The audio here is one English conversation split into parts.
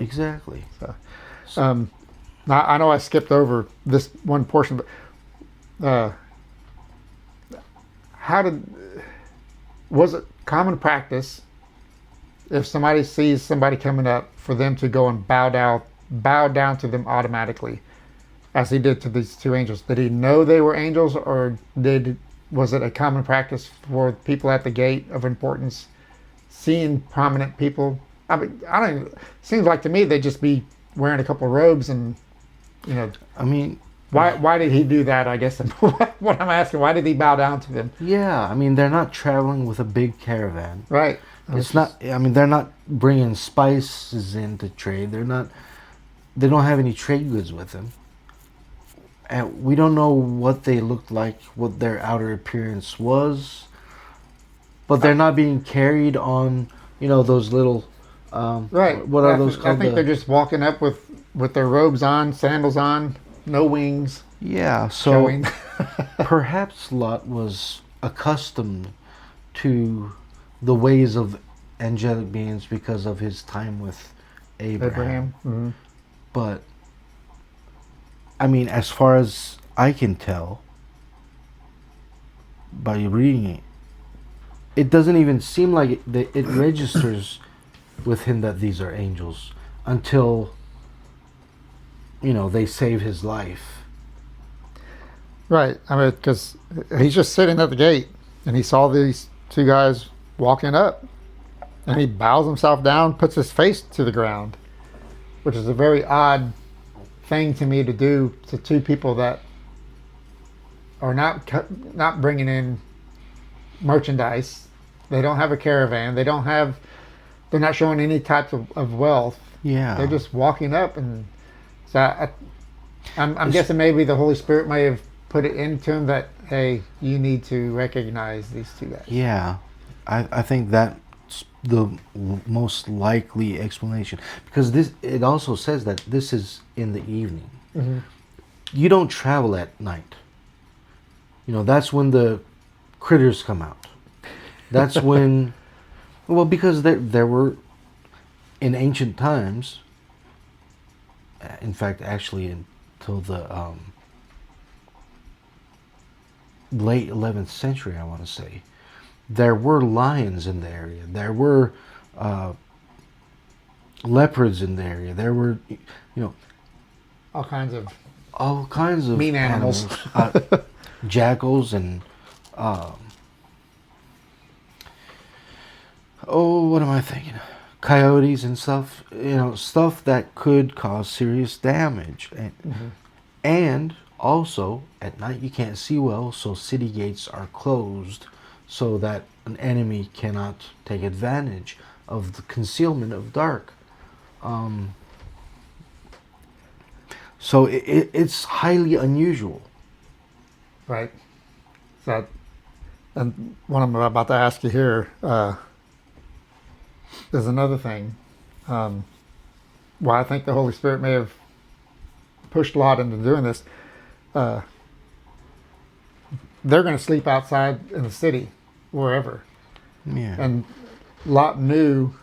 Exactly. So, now, I know I skipped over this one portion, but how did was it common practice if somebody sees somebody coming up for them to go and bow down to them automatically, as he did to these two angels? Did he know they were angels, or did was it a common practice for people at the gate of importance seeing prominent people? I mean, I don't. It seems like to me they'd just be wearing a couple of robes, and you know, I mean, why did he do that? I guess what I'm asking, why did he bow down to them? yeah, I mean, they're not traveling with a big caravan. Right. It's not, I mean, they're not bringing spices in to trade. They don't have any trade goods with them. And we don't know what they looked like, what their outer appearance was. But they're not being carried on, those little, Right. what are those I called? think they're just walking up with their robes on, sandals on, no wings Yeah, so showing. perhaps Lot was accustomed to the ways of angelic beings because of his time with Abraham. Abraham. But, I mean, as far as I can tell by reading it, it doesn't even seem like it registers with him that these are angels until, they save his life. Right. I mean, because he's just sitting at the gate, and he saw these two guys walking up, and he bows himself down, puts his face to the ground, which is a very odd thing to me to do to two people that are not bringing in merchandise. They don't have a caravan. They're not showing any types of wealth. Yeah. They're just walking up, and so I'm guessing maybe the Holy Spirit may have put it into him that, hey, you need to recognize these two guys. Yeah. I think that's the most likely explanation, because it also says that this is in the evening. Mm-hmm. You don't travel at night. That's when the critters come out. That's when, well, because there were, in ancient times, in fact, actually until the late 11th century, I want to say, there were lions in the area. There were leopards in the area. There were, All kinds of mean animals. Jackals and what am I thinking? Coyotes and stuff. Stuff that could cause serious damage. And also at night you can't see well, so city gates are closed so that an enemy cannot take advantage of the concealment of dark. So it's highly unusual. Right. So, and what I'm about to ask you here is another thing. Why I think the Holy Spirit may have pushed Lot into doing this. They're going to sleep outside in the city, wherever. Yeah. And Lot knew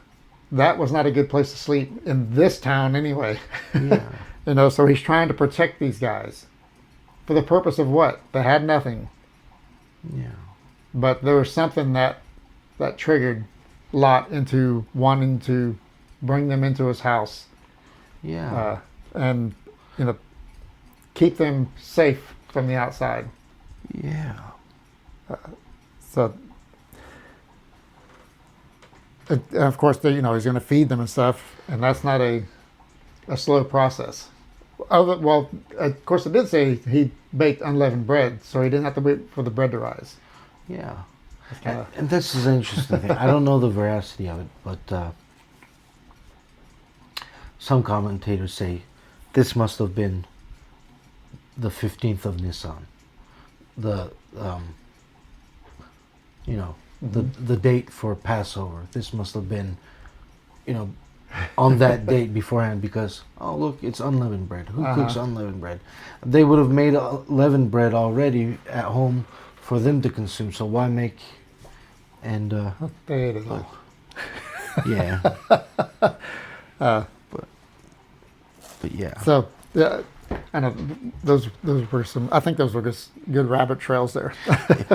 that was not a good place to sleep in this town anyway. Yeah. So he's trying to protect these guys. For the purpose of what? They had nothing. Yeah. But there was something that triggered Lot into wanting to bring them into his house. Yeah. And keep them safe from the outside. Yeah. So, and of course, he's going to feed them and stuff, and that's not a slow process. Well, of course, it did say he baked unleavened bread, so he didn't have to wait for the bread to rise. Yeah. Kinda... And this is an interesting thing. I don't know the veracity of it, but some commentators say this must have been the 15th of Nisan. The the date for Passover. This must have been, on that date beforehand, because, oh, look, it's unleavened bread. Who cooks unleavened bread? They would have made leavened bread already at home for them to consume, so why make... And they ate it all. Yeah. But But yeah. So yeah, I know those were some. I think those were just good rabbit trails there.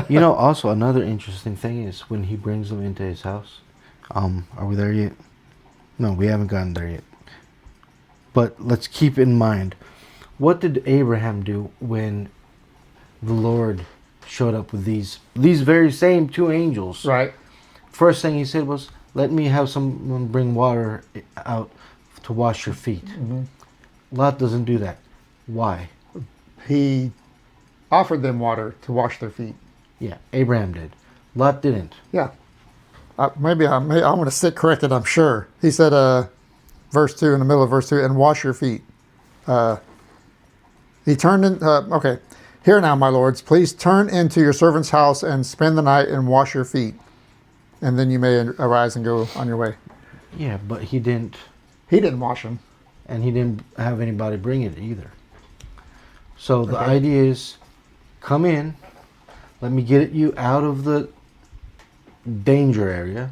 You know, also another interesting thing is when he brings them into his house. Are we there yet? No, we haven't gotten there yet. But let's keep in mind, what did Abraham do when the Lord showed up with these very same two angels? Right. First thing he said was, "Let me have someone bring water out to wash your feet." Lot doesn't do that. Why? He offered them water to wash their feet. Yeah, Abraham did. Lot didn't. Yeah. Maybe I'm going to sit corrected, I'm sure. He said, verse 2, in the middle of verse 2, and wash your feet. He turned in, okay. Here now, my lords, please turn into your servant's house and spend the night and wash your feet. And then you may arise and go on your way. Yeah, but he didn't, He didn't wash them. and he didn't have anybody bring it either. So the Okay. idea is, come in, let me get you out of the danger area,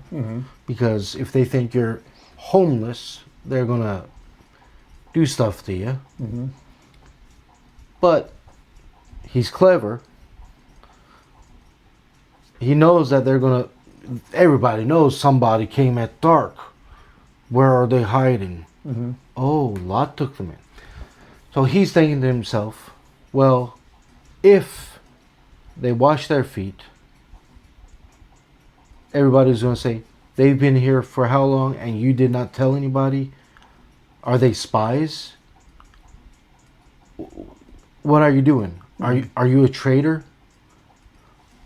because if they think you're homeless, they're gonna do stuff to you. But he's clever. He knows that they're gonna. Everybody knows somebody came at dark. Where are they hiding? Oh, Lot took them in. So he's thinking to himself, well, if they wash their feet, everybody's going to say, they've been here for how long and you did not tell anybody? Are they spies? What are you doing? Are you a traitor?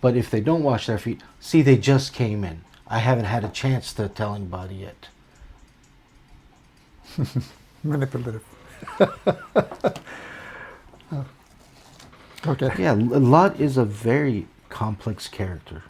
But if they don't wash their feet, see, they just came in. I haven't had a chance to tell anybody yet. Manipulative. Okay. Yeah, Lot is a very complex character.